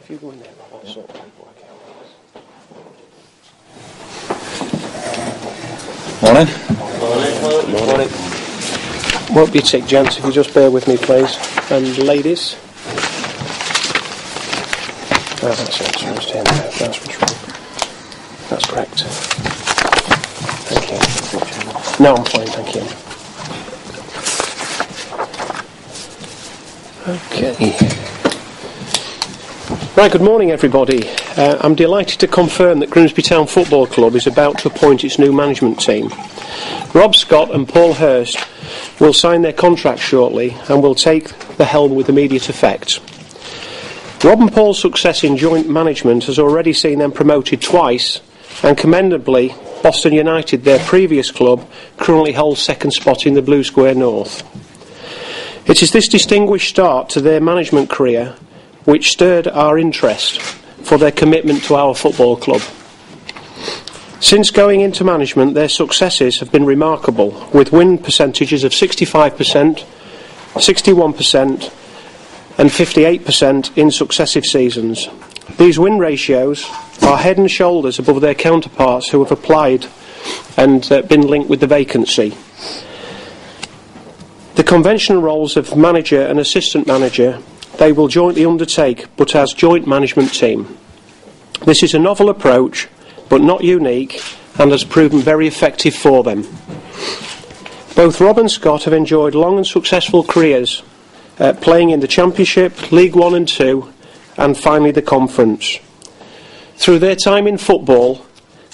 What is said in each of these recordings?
If you go in there, Rob, I'll sort paperwork out. Morning. Won't be a tick, gents, if you just bear with me, please. And ladies. Oh, that's it. So it's 10 now. That's what's wrong. That's correct. Thank you. No, I'm fine, thank you. Okay. Right, good morning, everybody. I'm delighted to confirm that Grimsby Town Football Club is about to appoint its new management team. Rob Scott and Paul Hurst will sign their contracts shortly and will take the helm with immediate effect. Rob and Paul's success in joint management has already seen them promoted twice, and commendably, Boston United, their previous club, currently holds second spot in the Blue Square North. It is this distinguished start to their management career which stirred our interest for their commitment to our football club. Since going into management, their successes have been remarkable, with win percentages of 65%, 61% and 58% in successive seasons. These win ratios are head and shoulders above their counterparts who have applied and been linked with the vacancy. The conventional roles of manager and assistant manager they will jointly undertake, but as joint management team. This is a novel approach, but not unique, and has proven very effective for them. Both Rob and Scott have enjoyed long and successful careers playing in the Championship, League 1 and 2, and finally the Conference. Through their time in football,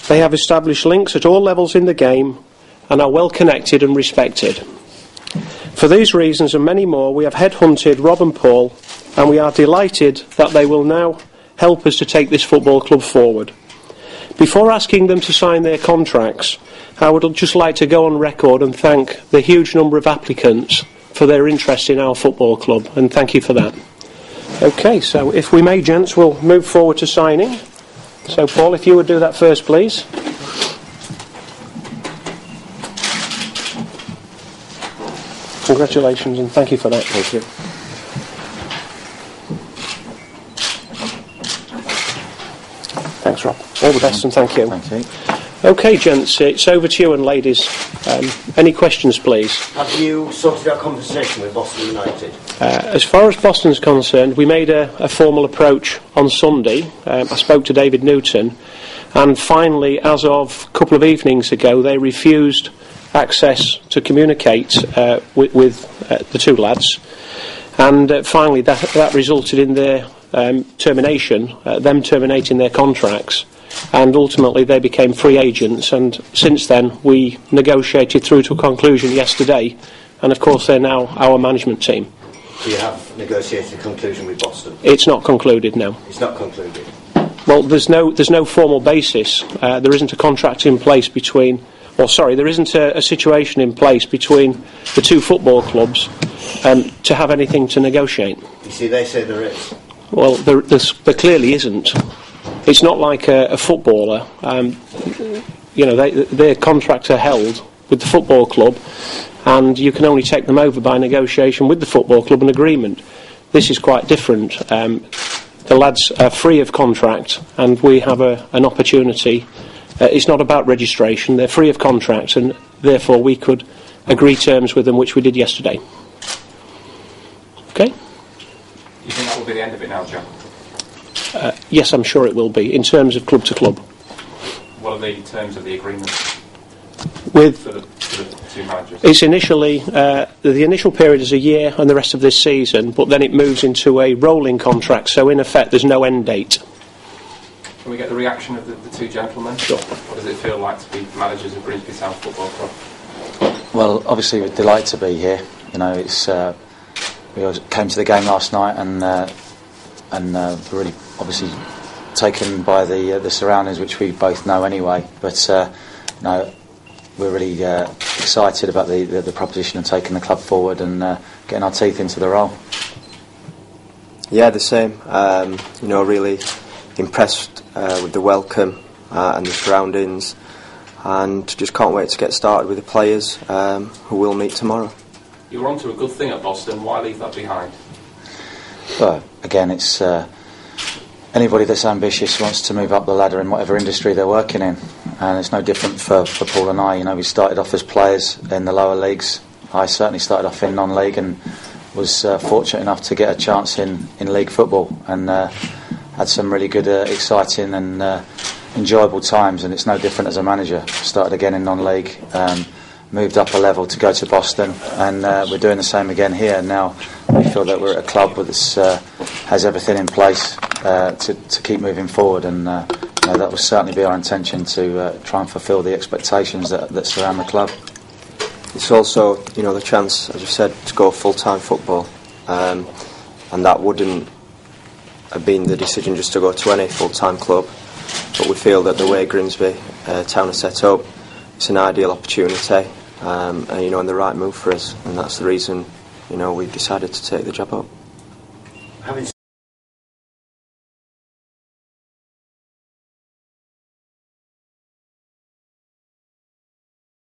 they have established links at all levels in the game and are well connected and respected. For these reasons and many more, we have headhunted Rob and Paul, and we are delighted that they will now help us to take this football club forward. Before asking them to sign their contracts, I would just like to go on record and thank the huge number of applicants for their interest in our football club, and thank you for that. Okay, so if we may, gents, we'll move forward to signing. So, Paul, if you would do that first, please. Congratulations, and thank you for that. Thank you. Thanks, Rob. All the best, and thank you. Thank you. Okay, gents, it's over to you, and ladies. Any questions, please? Have you sorted out conversation with Boston United? As far as Boston's concerned, we made a formal approach on Sunday. I spoke to David Newton, and finally, as of a couple of evenings ago, they refused access to communicate with the two lads, and finally that resulted in their termination, them terminating their contracts, and ultimately they became free agents, and since then we negotiated through to a conclusion yesterday, and of course they're now our management team. Do you have negotiated a conclusion with Boston? It's not concluded, no. It's not concluded? Well, there's no formal basis. There isn't a contract in place between... there isn't a situation in place between the two football clubs to have anything to negotiate. You see, they say there is. Well, there clearly isn't. It's not like a footballer. Their contracts are held with the football club, and you can only take them over by negotiation with the football club and agreement. This is quite different. The lads are free of contract, and we have an opportunity. It's not about registration. They're free of contract, and therefore we could agree terms with them, which we did yesterday. Okay? You think that will be the end of it now, John? Yes, I'm sure it will be, in terms of club to club. What are the terms of the agreement with for the two managers? It's initially, the initial period is a year and the rest of this season, but then it moves into a rolling contract, so in effect there's no end date. Can we get the reaction of the two gentlemen? Sure. What does it feel like to be managers of Grimsby Town Football Club? Well, obviously we're delighted to be here. You know, it's we came to the game last night and we're really obviously taken by the surroundings, which we both know anyway. But we're really excited about the proposition of taking the club forward and getting our teeth into the role. Yeah, the same. Really impressed with the welcome and the surroundings, and just can't wait to get started with the players who we'll meet tomorrow. You were onto a good thing at Boston. Why leave that behind? Well, again, it's anybody that's ambitious wants to move up the ladder in whatever industry they're working in, and it's no different for Paul and I. You know, we started off as players in the lower leagues. I certainly started off in non-league and was fortunate enough to get a chance in league football, and had some really good, exciting and enjoyable times. And it's no different as a manager. Started again in non-league, moved up a level to go to Boston, and we're doing the same again here. Now we feel that we're at a club that has everything in place to keep moving forward, and that will certainly be our intention, to try and fulfil the expectations that surround the club. It's also, the chance, as you said, to go full-time football, and that wouldn't have been the decision just to go to any full-time club, but we feel that the way Grimsby Town is set up, it's an ideal opportunity, and the right move for us, and that's the reason we've decided to take the job up. Having